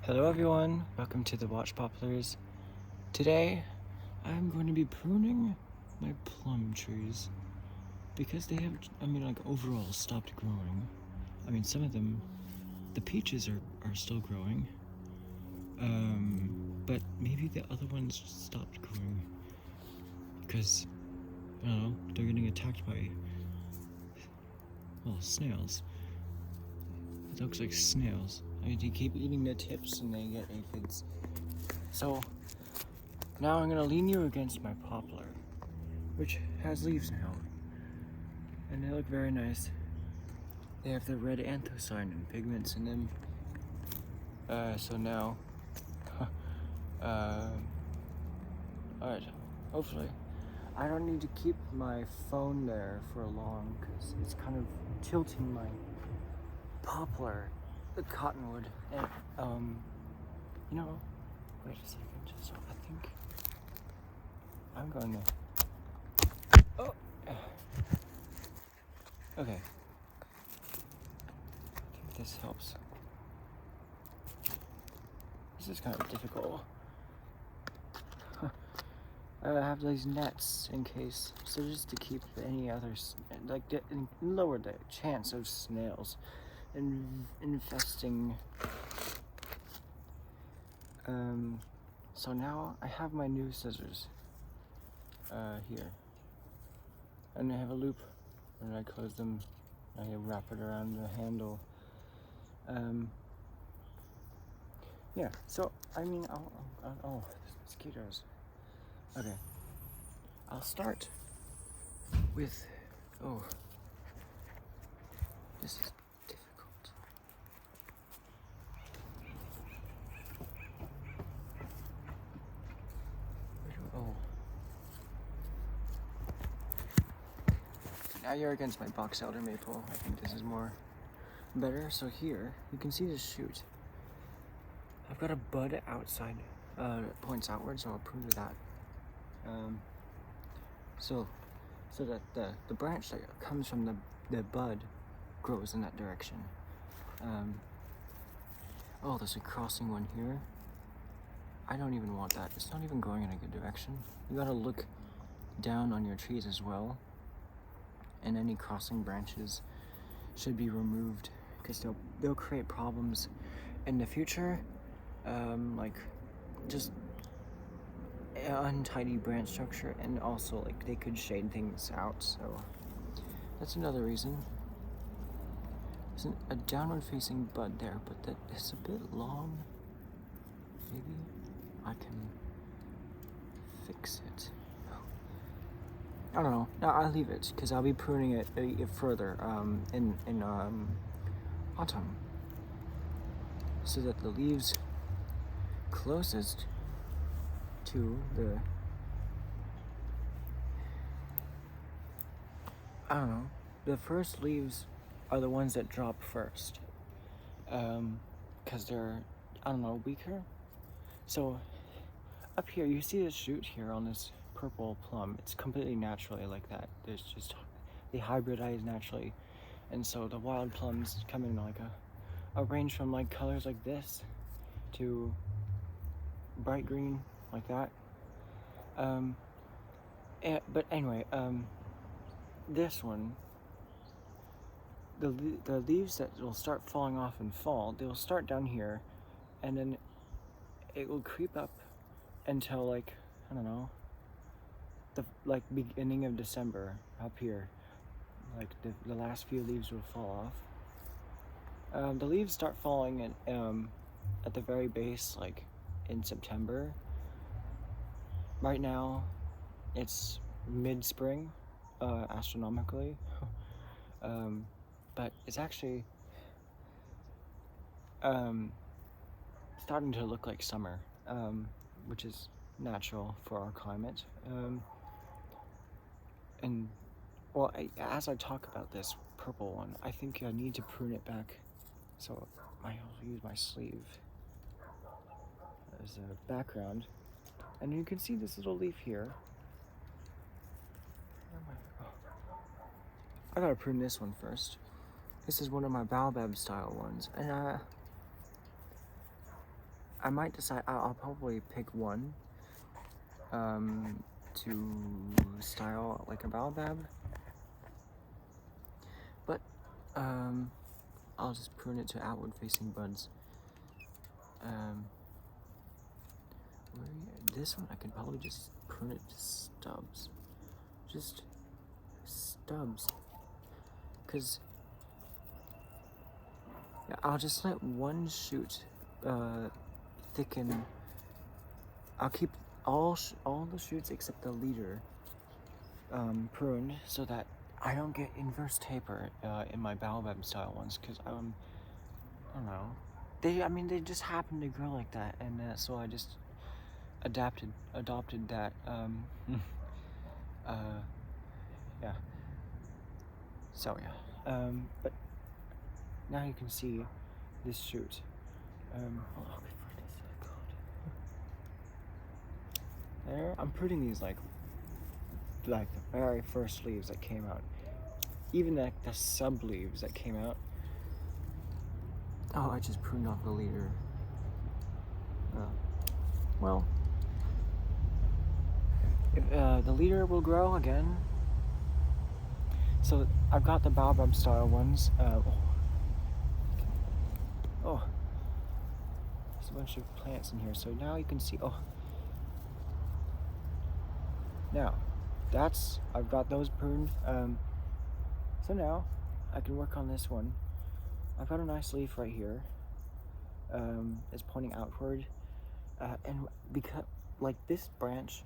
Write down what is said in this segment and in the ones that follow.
Hello everyone, welcome to the Watch Poplars. Today, I'm going to be pruning my plum trees because they have, overall stopped growing. Some of them, the peaches are still growing, but maybe the other ones stopped growing because, I don't know, they're getting attacked by, snails. It looks like snails. They keep eating the tips and they get aphids. So, now I'm gonna lean you against my poplar, which has leaves now, and they look very nice. They have the red anthocyanin and pigments in them. So now, alright, hopefully. I don't need to keep my phone there for long, because it's kind of tilting my poplar, the cottonwood, and, wait a second, so I think I'm going to, okay, I think this helps. This is kind of difficult. I have these nets in case, so just to keep any others, lower the chance of snails infesting. So now I have my new scissors here, and I have a loop, and I close them, I wrap it around the handle. Yeah, so, oh, mosquitoes. Okay, I'll start with, this is difficult. Now you're against my box elder maple. I think this is more better. So here, you can see the shoot. I've got a bud outside, points outward, so I'll prune to that. So that the branch that comes from the bud grows in that direction. There's a crossing one here. I don't even want that. It's not even going in a good direction. You gotta look down on your trees as well. And any crossing branches should be removed because they'll create problems in the future. Just untidy branch structure, and also they could shade things out, so that's another reason. There's a downward facing bud there, but that is a bit long. Maybe I can fix it. I don't know. No, I'll leave it because I'll be pruning it further in autumn, so that the leaves closest to the first leaves are the ones that drop first, because they're, weaker. So up here, you see this shoot here on this purple plum. It's completely naturally like that. They hybridize naturally, and so the wild plums come in like a range from colors like this to bright green like that. But anyway, this one, the leaves that will start falling off in fall, they'll start down here, and then it will creep up until the beginning of December up here. The last few leaves will fall off. The leaves start falling at the very base, in September. Right now, it's mid-spring, astronomically, but it's actually starting to look like summer, which is natural for our climate. As I talk about this purple one, I think I need to prune it back, so I'll use my sleeve as a background. And you can see this little leaf here. I gotta prune this one first. This is one of my baobab style ones, and I might decide, I'll probably pick one to style like a baobab, but I'll just prune it to outward facing buds. This one I can probably just prune it to stubs. Just stubs. Because yeah, I'll just let one shoot thicken. I'll keep all the shoots except the leader pruned so that I don't get inverse taper in my baobab style ones, because I don't know. They just happen to grow like that, and so I just adopted that. Yeah. So yeah. But now you can see this shoot. Hold on, there, I'm pruning these like the very first leaves that came out. Even the sub leaves that came out. Oh, I just pruned off the leader. Well, if, the leader will grow again. So I've got the baobab style ones. Oh, there's a bunch of plants in here. So now you can see. Oh, now I've got those pruned. So now I can work on this one. I've got a nice leaf right here. It's pointing outward, and because like this branch,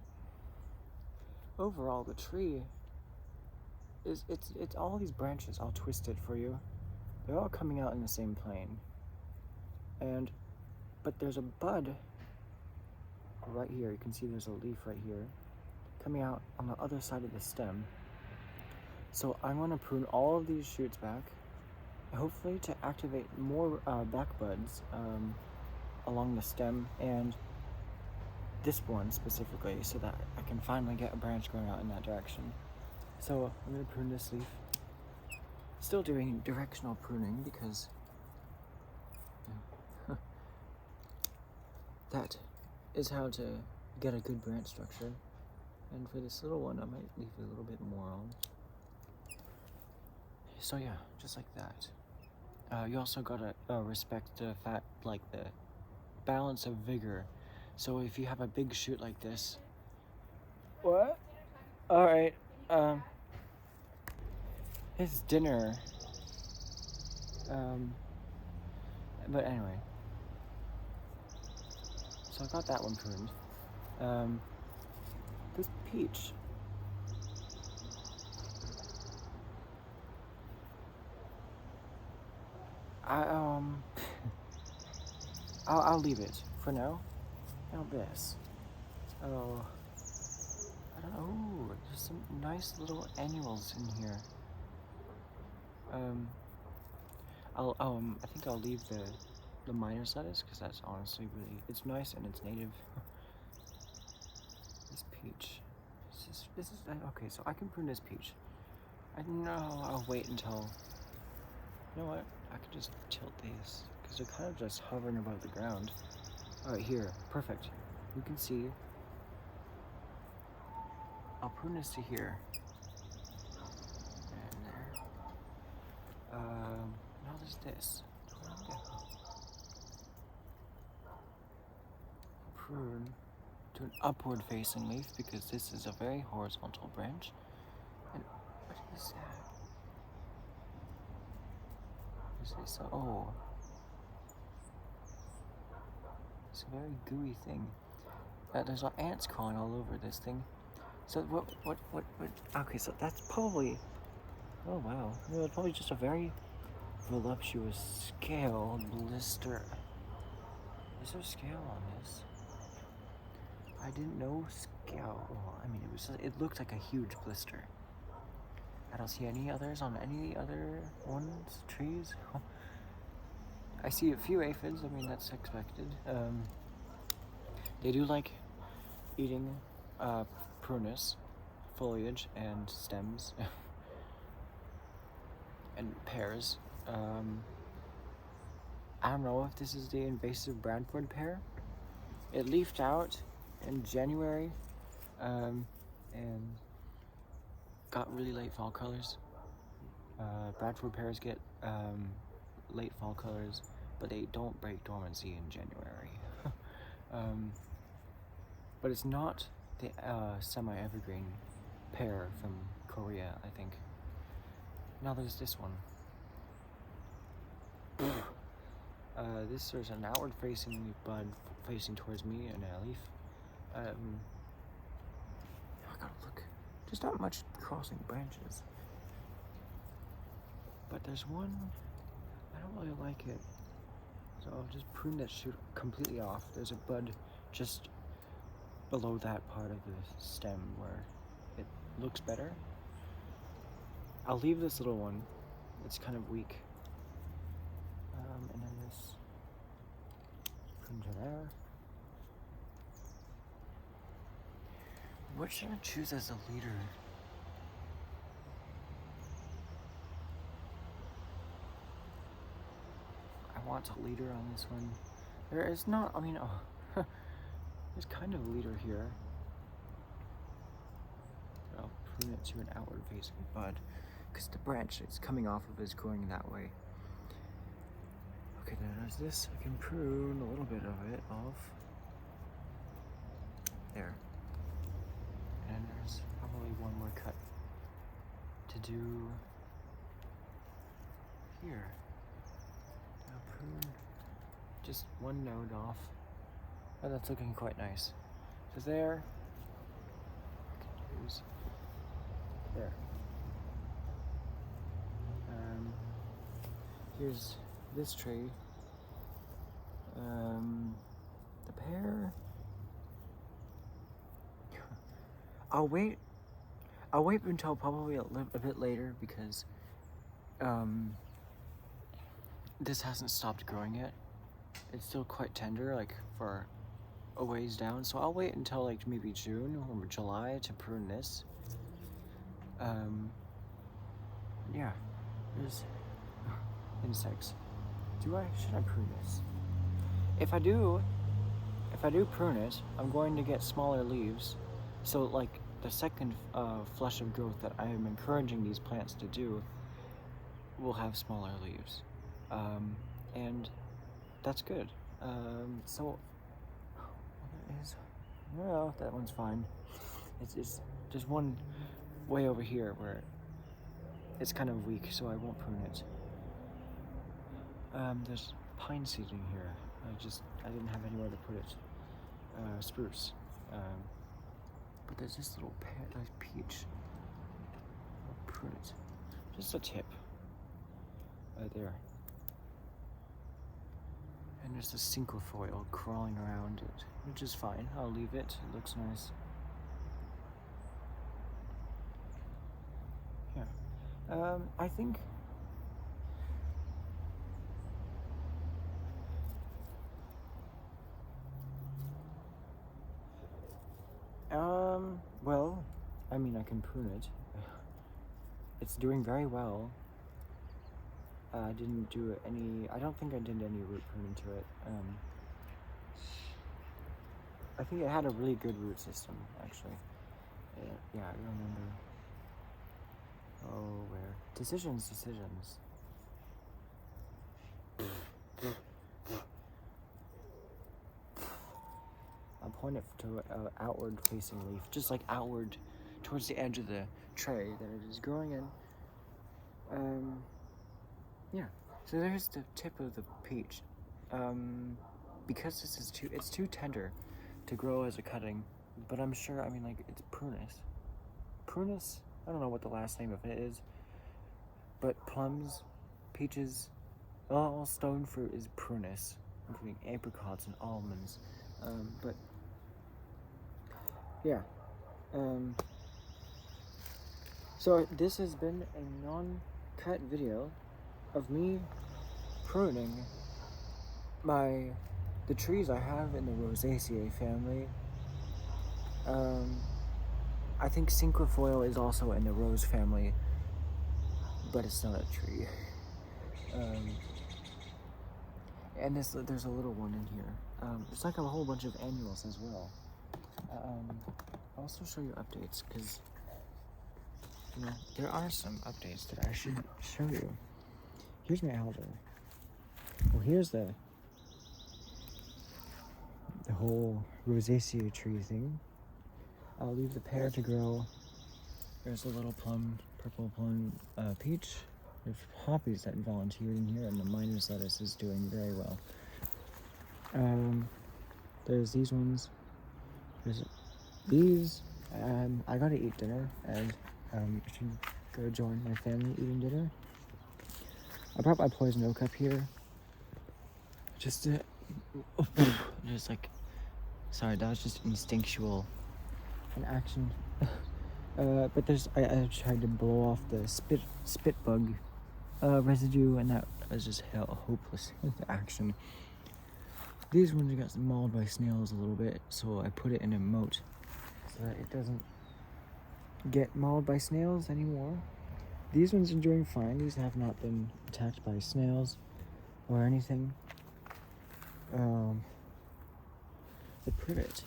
overall the tree is it's all these branches all twisted for you. They're all coming out in the same plane, but there's a bud right here. You can see there's a leaf right here coming out on the other side of the stem. So I'm going to prune all of these shoots back, hopefully to activate more back buds along the stem, and this one specifically, so that I can finally get a branch going out in that direction. So I'm going to prune this leaf. Still doing directional pruning because that is how to get a good branch structure. And for this little one, I might leave a little bit more on. So yeah, just like that. You also gotta respect the fact, like the balance of vigor. So if you have a big shoot like this. What? All right. It's dinner. But anyway. So I got that one pruned. This peach. I'll leave it for now. Now this. Oh, I don't know. There's some nice little annuals in here. I think I'll leave the minus lettuce because that's honestly it's nice and it's native. This peach. This is okay. So I can prune this peach. I know I'll wait until. You know what? I could just tilt these because they're kind of just hovering above the ground. All right, here, perfect. You can see. I'll prune this to here. And there. Now there's this. Prune to an upward facing leaf because this is a very horizontal branch. And what is that? Oh, it's a very gooey thing. There's ants crawling all over this thing. So what? Okay, so that's probably. Oh wow, it's probably just a very voluptuous scale blister. Is there scale on this? I didn't know scale. Well, I mean, it looked like a huge blister. I don't see any others on any other trees. I see a few aphids. I mean, that's expected. They do like eating prunus, foliage, and stems, and pears. I don't know if this is the invasive Bradford pear. It leafed out in January, and got really late fall colors. Bradford pears get late fall colors, but they don't break dormancy in January. But it's not the semi-evergreen pear from Korea, I think. Now there's this one. There's an outward-facing bud facing towards me and a leaf. I gotta look. There's not much crossing branches. But there's one, I don't really like it. So I'll just prune that shoot completely off. There's a bud just below that part of the stem where it looks better. I'll leave this little one. It's kind of weak. And then this prune to there. What should I choose as a leader? I want a leader on this one. There is not, I mean, there's kind of a leader here. I'll prune it to an outward facing bud because the branch it's coming off of is going that way. Okay, then there's this. I can prune a little bit of it off. There. And there's probably one more cut to do here. Now prune just one node off. Oh, that's looking quite nice. So there. I can use there. Here's this tree. The pear. I'll wait until probably a bit later because this hasn't stopped growing yet. It's still quite tender, like for a ways down. So I'll wait until like maybe June or July to prune this. Yeah, there's insects. Should I prune this? If I do prune it, I'm going to get smaller leaves. So like the second flush of growth that I am encouraging these plants to do will have smaller leaves. And that's good. So there is, well, that one's fine. It's there's one way over here where it's kind of weak, so I won't prune it. There's pine seeding here. I didn't have anywhere to put it. Spruce. But there's this little peach. I'll prune it. Just a tip. Right there. And there's the cinquefoil crawling around it, which is fine. I'll leave it. It looks nice. Yeah. I think well, I mean, I can prune it. It's doing very well. I didn't do any, I don't think I did any root pruning to it. I think it had a really good root system, actually. Yeah, I remember. Oh, where? Decisions. I'll point it to an outward facing leaf, just like outward towards the edge of the tray that it is growing in. Yeah, so there's the tip of the peach. Because this is it's too tender to grow as a cutting, but I'm sure, I mean, like, it's prunus. Prunus? I don't know what the last name of it is, but plums, peaches, all stone fruit is prunus, including apricots and almonds. But yeah. So this has been a non-cut video of me pruning the trees I have in the Rosaceae family. I think cinquefoil is also in the rose family, but it's not a tree. And there's a little one in here. It's like a whole bunch of annuals as well. I'll also show you updates, because, you know, there are some updates that I should show you. Here's my alder. Well, here's the whole rosacea tree thing. I'll leave the pear to grow. There's a little plum, purple plum, peach. There's poppies that volunteered in here, and the miner's lettuce is doing very well. There's these ones. There's these. I gotta eat dinner, and I should go join my family eating dinner. I brought my poison oak up here. Just to, just like, sorry, that was just instinctual, an action. But there's, I tried to blow off the spit bug residue, and that was just hopeless action. These ones got mauled by snails a little bit, so I put it in a moat so that it doesn't get mauled by snails anymore. These ones are doing fine. These have not been attacked by snails or anything. The privet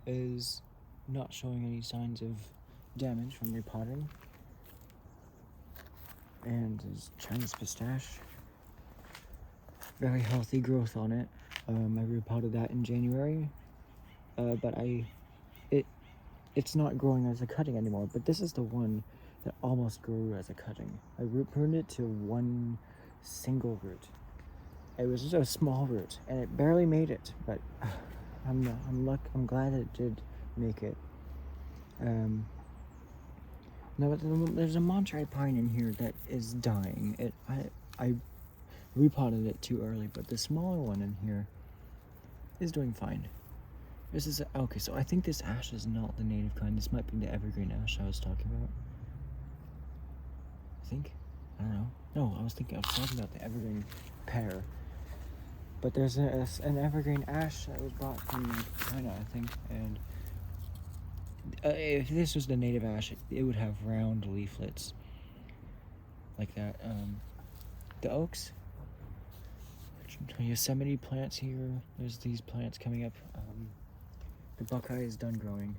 is not showing any signs of damage from repotting. And there's Chinese pistache. Very healthy growth on it. I repotted that in January. But it's not growing as a cutting anymore. But this is the one that almost grew as a cutting. I root pruned it to one single root. It was just a small root, and it barely made it. But I'm glad it did make it. Now there's a Monterey pine in here that is dying. I repotted it too early, but the smaller one in here is doing fine. This is okay. So I think this ash is not the native kind. This might be the evergreen ash I was talking about. I think. I don't know. No, I was talking about the evergreen pear. But there's an evergreen ash that was brought from China, I think, and if this was the native ash, it would have round leaflets like that. The oaks, Yosemite plants here. There's these plants coming up. The buckeye is done growing.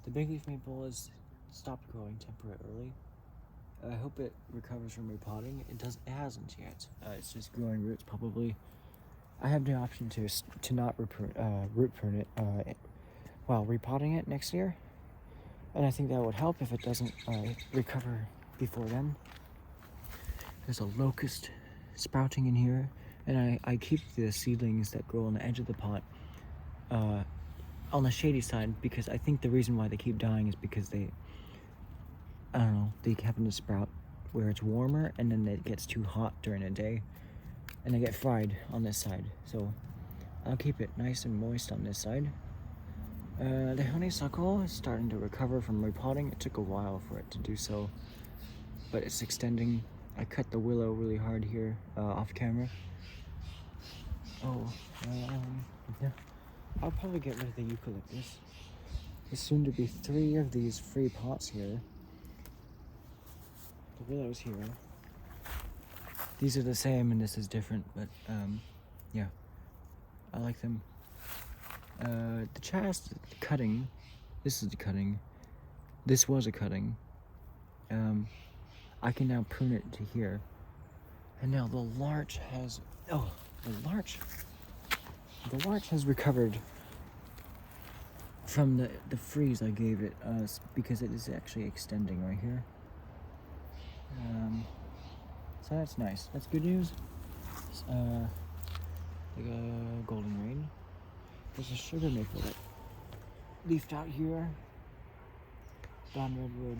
The big leaf maple has stopped growing temporarily. I hope it recovers from repotting. It hasn't yet. It's just growing roots probably. I have the option to not root prune it while repotting it next year, and I think that would help if it doesn't recover before then. There's a locust sprouting in here, and I keep the seedlings that grow on the edge of the pot on the shady side, because I think the reason why they keep dying is because they happen to sprout where it's warmer, and then it gets too hot during the day, and they get fried on this side. So I'll keep it nice and moist on this side. The honeysuckle is starting to recover from repotting. It took a while for it to do so, but it's extending. I cut the willow really hard here off camera. Yeah. I'll probably get rid of the eucalyptus. There's soon to be 3 of these free pots here. The willow's here. These are the same and this is different, but yeah, I like them. The chast, the cutting, this is the cutting. This was a cutting. I can now prune it to here. And now the larch has, the larch has recovered from the freeze I gave it, because it is actually extending right here. So that's nice. That's good news. Like a golden rain. There's a sugar maple that leafed out here. Brown redwood.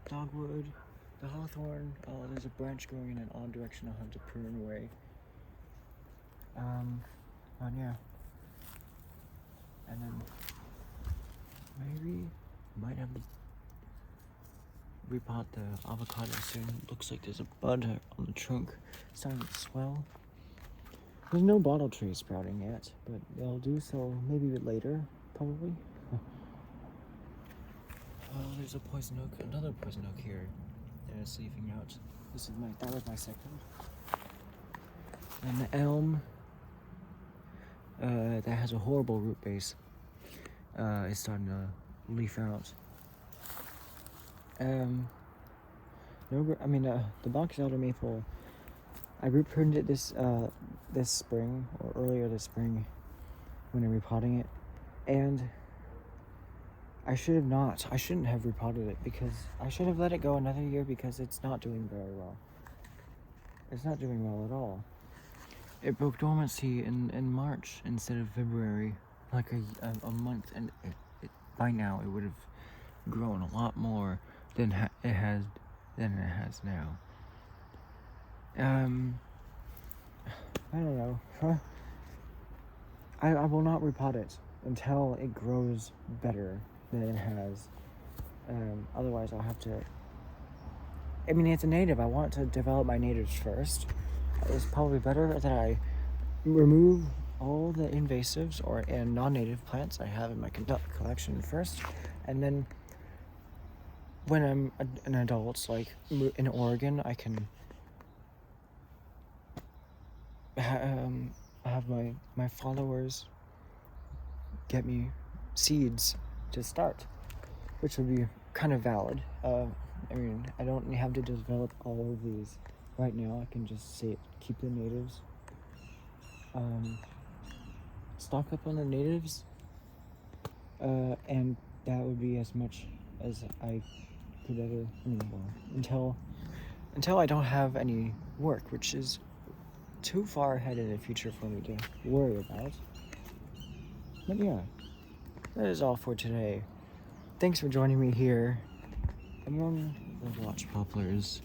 Dogwood. The hawthorn. Oh, there's a branch going in an odd direction. I'll have to prune away. But yeah. And then maybe might have to repot the avocado soon. Looks like there's a bud on the trunk starting to swell. There's no bottle trees sprouting yet, but they'll do so maybe a bit later, probably. Oh, there's a poison oak, another poison oak here that is leafing out. That was my second. And the elm that has a horrible root base is starting to leaf out. The box elder maple, I root pruned it this spring, or earlier this spring, when I'm repotting it, and I shouldn't have repotted it, because I should have let it go another year, because it's not doing very well. It's not doing well at all. It broke dormancy in March instead of February, like a month, and by now it would have grown a lot more than it has now. I don't know. I will not repot it until it grows better than it has. Otherwise, I'll have to. I mean, it's a native. I want to develop my natives first. It's probably better that I remove all the invasives and non-native plants I have in my collection first, and then when I'm an adult, like in Oregon, I can have my followers get me seeds to start, which would be kind of valid. I mean, I don't have to develop all of these right now. I can just keep the natives, stock up on the natives, and that would be as much as I could ever, until I don't have any work, which is too far ahead in the future for me to worry about. But yeah, that is all for today. Thanks for joining me here among the watch poplars.